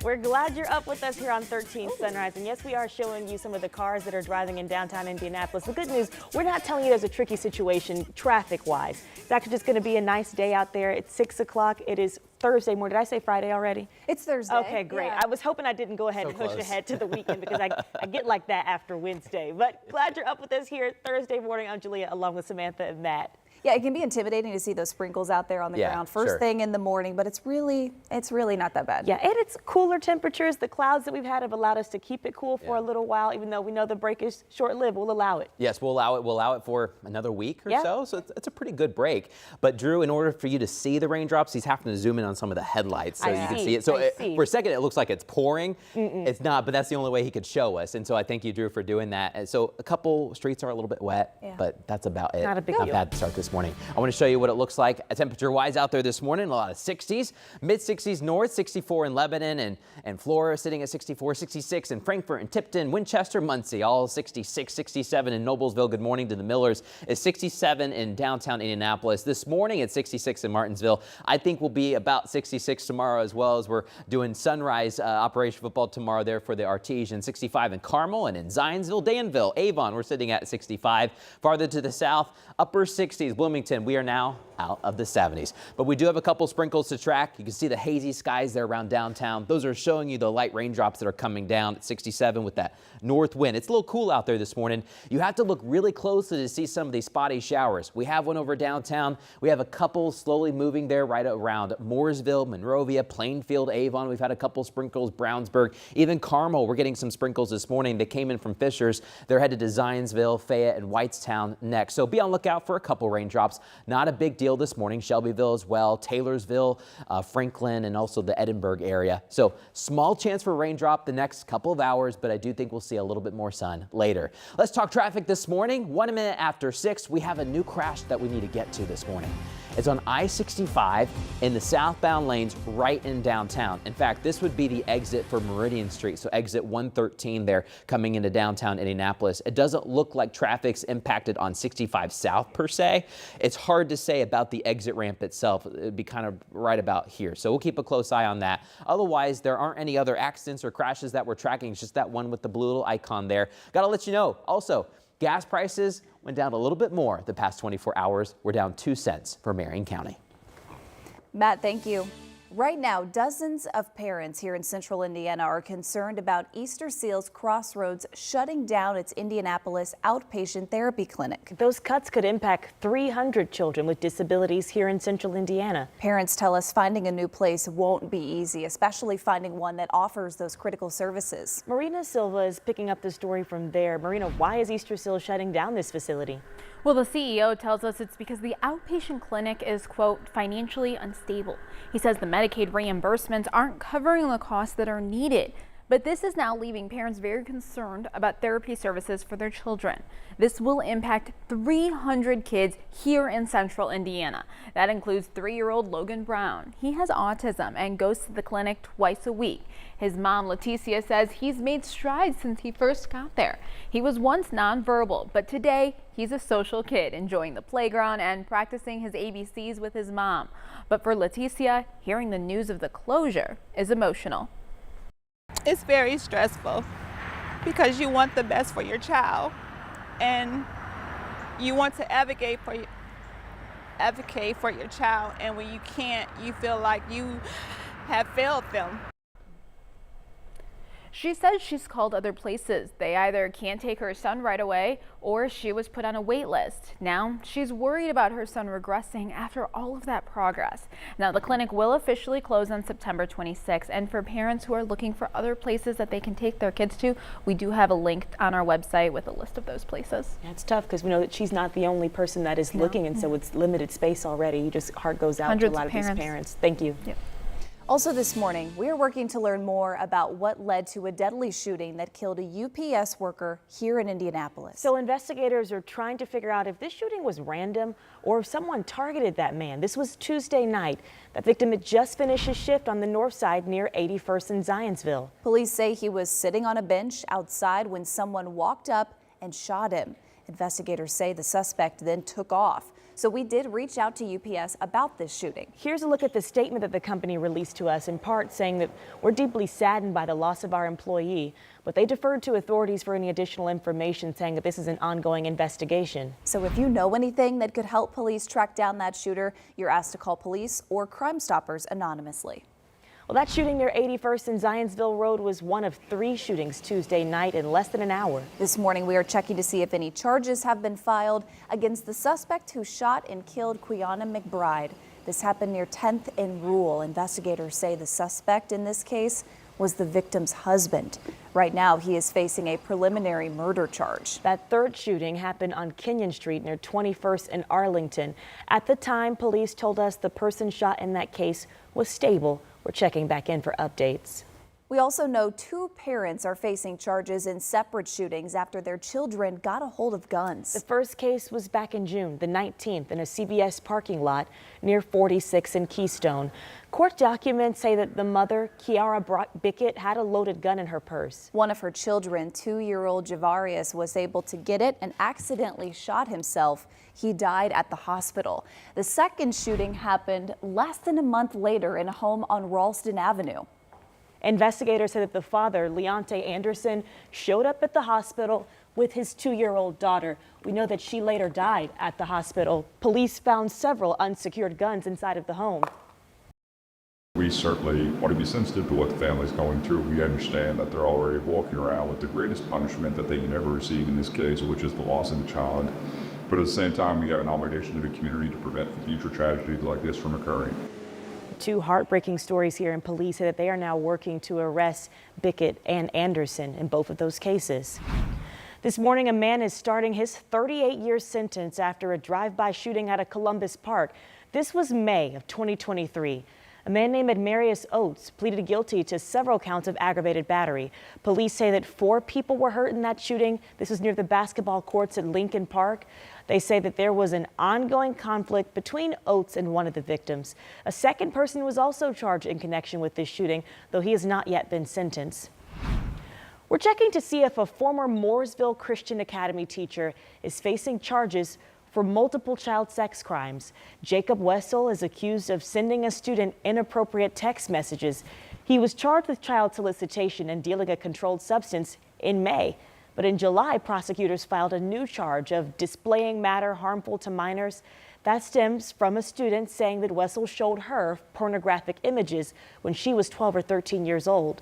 We're glad you're up with us here on 13 Sunrise. And yes, we are showing you some of the cars that are driving in downtown Indianapolis. The good news, we're not telling you there's a tricky situation traffic-wise. It's actually just going to be a nice day out there. It's 6 o'clock. It is Thursday morning. Did I say Friday already? It's Thursday. Okay, great. Yeah. I was hoping I didn't go ahead and push ahead to the weekend because I get like that after Wednesday. But glad you're up with us here Thursday morning. I'm Julia along with Samantha and Matt. Yeah, it can be intimidating to see those sprinkles out there on the ground first thing in the morning, but it's really not that bad. Yeah, and it's cooler temperatures. The clouds that we've had have allowed us to keep it cool for a little while, even though we know the break is short-lived. We'll allow it. Yes, we'll allow it. We'll allow it for another week or so. So it's a pretty good break. But Drew, in order for you to see the raindrops, he's having to zoom in on some of the headlights so you can see it. So for a second, it looks like it's pouring. It's not, but that's the only way he could show us. And so I thank you, Drew, for doing that. And so a couple streets are a little bit wet, but that's about it. Not a big deal. Bad start this morning. I want to show you what it looks like temperature-wise out there this morning. A lot of 60s, mid-60s north, 64 in Lebanon and Flora sitting at 64, 66 in Frankfort and Tipton, Winchester, Muncie, all 66, 67 in Noblesville. Good morning to the Millers. It's 67 in downtown Indianapolis. This morning it's 66 in Martinsville. I think we'll be about 66 tomorrow as well, as we're doing sunrise Operation Football tomorrow there for the Artesian. 65 in Carmel and in Zionsville, Danville, Avon, we're sitting at 65. Farther to the south, upper 60s, Bloomington, we are now out of the 70s. But we do have a couple sprinkles to track. You can see the hazy skies there around downtown. Those are showing you the light raindrops that are coming down at 67 with that north wind. It's a little cool out there this morning. You have to look really closely to see some of these spotty showers. We have one over downtown. We have a couple slowly moving there right around Mooresville, Monrovia, Plainfield, Avon. We've had a couple sprinkles, Brownsburg, even Carmel. We're getting some sprinkles this morning. They came in from Fishers. They're headed to Zionsville, Fayette, and Whitestown next. So be on lookout for a couple raindrops. Not a big deal this morning. Shelbyville as well, Taylorsville, Franklin, and also the Edinburgh area. So small chance for raindrop the next couple of hours, but I do think we'll see a little bit more sun later. Let's talk traffic this morning. 1 minute after 6, we have a new crash that we need to get to this morning. It's on I-65 in the southbound lanes right in downtown. In fact, this would be the exit for Meridian Street, so exit 113 there coming into downtown Indianapolis. It doesn't look like traffic's impacted on 65 South per se. It's hard to say about the exit ramp itself. It'd be kind of right about here, so we'll keep a close eye on that. Otherwise, there aren't any other accidents or crashes that we're tracking. It's just that one with the blue little icon there. Gotta let you know, also, gas prices went down a little bit more the past 24 hours. We're down 2 cents for Marion County. Matt, thank you. Right now, dozens of parents here in central Indiana are concerned about Easterseals Crossroads shutting down its Indianapolis outpatient therapy clinic. Those cuts could impact 300 children with disabilities here in central Indiana. Parents tell us finding a new place won't be easy, especially finding one that offers those critical services. Marina Silva is picking up the story from there. Marina, why is Easterseals shutting down this facility? Well, the CEO tells us it's because the outpatient clinic is, quote, financially unstable. He says the Medicaid reimbursements aren't covering the costs that are needed. But this is now leaving parents very concerned about therapy services for their children. This will impact 300 kids here in central Indiana. That includes 3-year-old Logan Brown. He has autism and goes to the clinic twice a week. His mom, Leticia, says he's made strides since he first got there. He was once nonverbal, but today he's a social kid, enjoying the playground and practicing his ABCs with his mom. But for Leticia, hearing the news of the closure is emotional. It's very stressful because you want the best for your child and you want to advocate for your child, and when you can't, you feel like you have failed them. She says she's called other places. They either can't take her son right away or she was put on a wait list. Now she's worried about her son regressing after all of that progress. Now the clinic will officially close on September 26th, and for parents who are looking for other places that they can take their kids to, we do have a link on our website with a list of those places. Yeah, it's tough because we know that she's not the only person that is looking, and so it's limited space already. Heart goes out to a lot of these parents. Thank you. Yep. Also this morning, we are working to learn more about what led to a deadly shooting that killed a UPS worker here in Indianapolis. So investigators are trying to figure out if this shooting was random or if someone targeted that man. This was Tuesday night. The victim had just finished his shift on the north side near 81st and Zionsville. Police say he was sitting on a bench outside when someone walked up and shot him. Investigators say the suspect then took off. So we did reach out to UPS about this shooting. Here's a look at the statement that the company released to us, in part saying that we're deeply saddened by the loss of our employee, but they deferred to authorities for any additional information, saying that this is an ongoing investigation. So if you know anything that could help police track down that shooter, you're asked to call police or Crime Stoppers anonymously. Well, that shooting near 81st and Zionsville Road was one of 3 shootings Tuesday night in less than an hour. This morning, we are checking to see if any charges have been filed against the suspect who shot and killed Quiana McBride. This happened near 10th and Rule. Investigators say the suspect in this case was the victim's husband. Right now, he is facing a preliminary murder charge. That third shooting happened on Kenyon Street near 21st and Arlington. At the time, police told us the person shot in that case was stable. We're checking back in for updates. We also know 2 parents are facing charges in separate shootings after their children got a hold of guns. The first case was back in June, the 19th, in a CVS parking lot near 46 and Keystone. Court documents say that the mother, Kiara Bickett, had a loaded gun in her purse. One of her children, 2-year-old Javarius, was able to get it and accidentally shot himself. He died at the hospital. The second shooting happened less than a month later in a home on Ralston Avenue. Investigators said that the father, Leonte Anderson, showed up at the hospital with his 2-year-old daughter. We know that she later died at the hospital. Police found several unsecured guns inside of the home. We certainly want to be sensitive to what the family's going through. We understand that they're already walking around with the greatest punishment that they can ever receive in this case, which is the loss of a child. But at the same time, we have an obligation to the community to prevent future tragedies like this from occurring. 2 heartbreaking stories here, and police say that they are now working to arrest Bickett and Anderson in both of those cases. This morning, a man is starting his 38-year sentence after a drive-by shooting at a Columbus park. This was May of 2023. A man named Marius Oates pleaded guilty to several counts of aggravated battery. Police say that 4 people were hurt in that shooting. This was near the basketball courts at Lincoln Park. They say that there was an ongoing conflict between Oates and one of the victims. A second person was also charged in connection with this shooting, though he has not yet been sentenced. We're checking to see if a former Mooresville Christian Academy teacher is facing charges for multiple child sex crimes. Jacob Wessel is accused of sending a student inappropriate text messages. He was charged with child solicitation and dealing a controlled substance in May. But in July, prosecutors filed a new charge of displaying matter harmful to minors. That stems from a student saying that Wessel showed her pornographic images when she was 12 or 13 years old.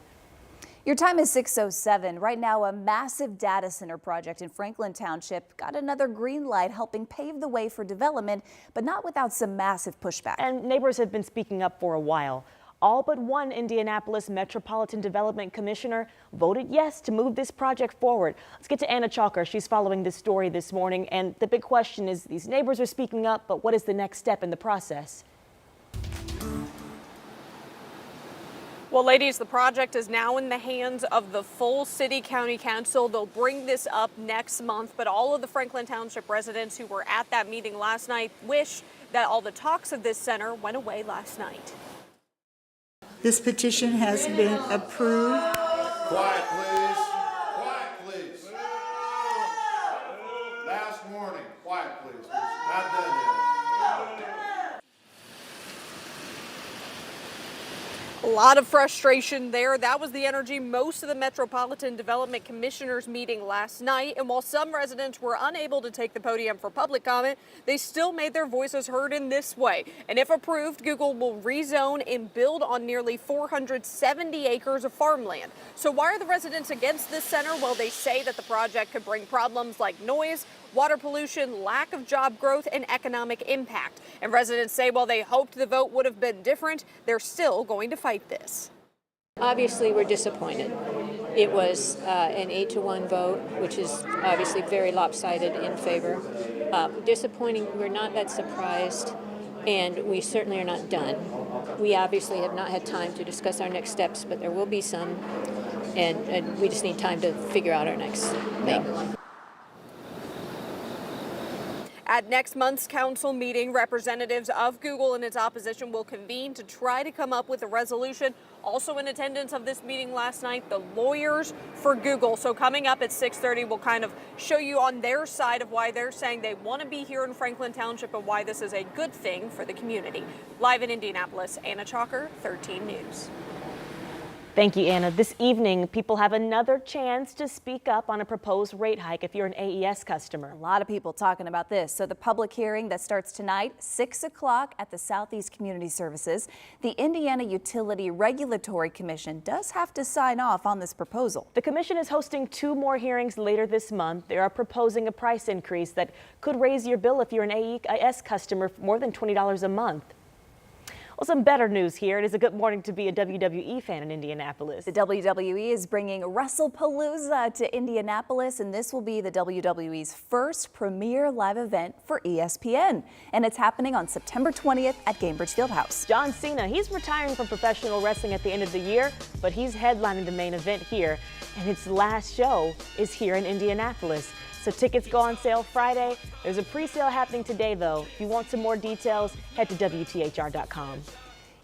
Your time is 6:07. Right now, a massive data center project in Franklin Township got another green light, helping pave the way for development, but not without some massive pushback. And neighbors have been speaking up for a while. All but one Indianapolis Metropolitan Development Commissioner voted yes to move this project forward. Let's get to Anna Chalker. She's following this story this morning. And the big question is, these neighbors are speaking up, but what is the next step in the process? Well, ladies, the project is now in the hands of the full city county council. They'll bring this up next month, but all of the Franklin Township residents who were at that meeting last night wish that all the talks of this center went away last night. This petition has been approved. Quiet, please. Quiet, please. Last warning. Quiet, please. Not done yet. A lot of frustration there. That was the energy most of the Metropolitan Development Commissioners meeting last night. And while some residents were unable to take the podium for public comment, they still made their voices heard in this way. And if approved, Google will rezone and build on nearly 470 acres of farmland. So why are the residents against this center? Well, they say that the project could bring problems like noise, water pollution, lack of job growth, and economic impact. And residents say while they hoped the vote would have been different, they're still going to fight this. Obviously, we're disappointed. It was an 8-to-1 vote, which is obviously very lopsided in favor. Disappointing, we're not that surprised, and we certainly are not done. We obviously have not had time to discuss our next steps, but there will be some, and we just need time to figure out our next thing. At next month's council meeting, representatives of Google and its opposition will convene to try to come up with a resolution. Also in attendance of this meeting last night, the lawyers for Google. So coming up at 6:30, we'll kind of show you on their side of why they're saying they want to be here in Franklin Township and why this is a good thing for the community. Live in Indianapolis, Anna Chalker, 13 News. Thank you, Anna. This evening, people have another chance to speak up on a proposed rate hike if you're an AES customer. A lot of people talking about this. So the public hearing that starts tonight, 6 o'clock at the Southeast Community Services. The Indiana Utility Regulatory Commission does have to sign off on this proposal. The commission is hosting 2 more hearings later this month. They are proposing a price increase that could raise your bill if you're an AES customer for more than $20 a month. Well, some better news here. It is a good morning to be a WWE fan in Indianapolis. The WWE is bringing WrestlePalooza to Indianapolis, and this will be the WWE's first premier live event for ESPN. And it's happening on September 20th at Gainbridge Fieldhouse. John Cena, he's retiring from professional wrestling at the end of the year, but he's headlining the main event here, and its last show is here in Indianapolis. So tickets go on sale Friday. There's a pre-sale happening today, though. If you want some more details, head to WTHR.com.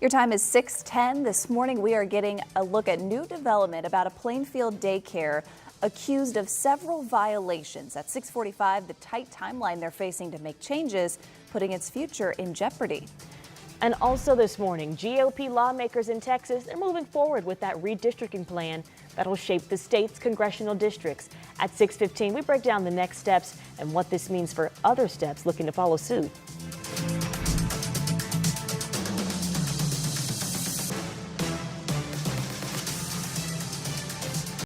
Your time is 6:10. This morning, we are getting a look at new development about a Plainfield daycare accused of several violations. At 6:45, the tight timeline they're facing to make changes, putting its future in jeopardy. And also this morning, GOP lawmakers in Texas are moving forward with that redistricting plan that'll shape the state's congressional districts. At 6:15, we break down the next steps and what this means for other steps looking to follow suit.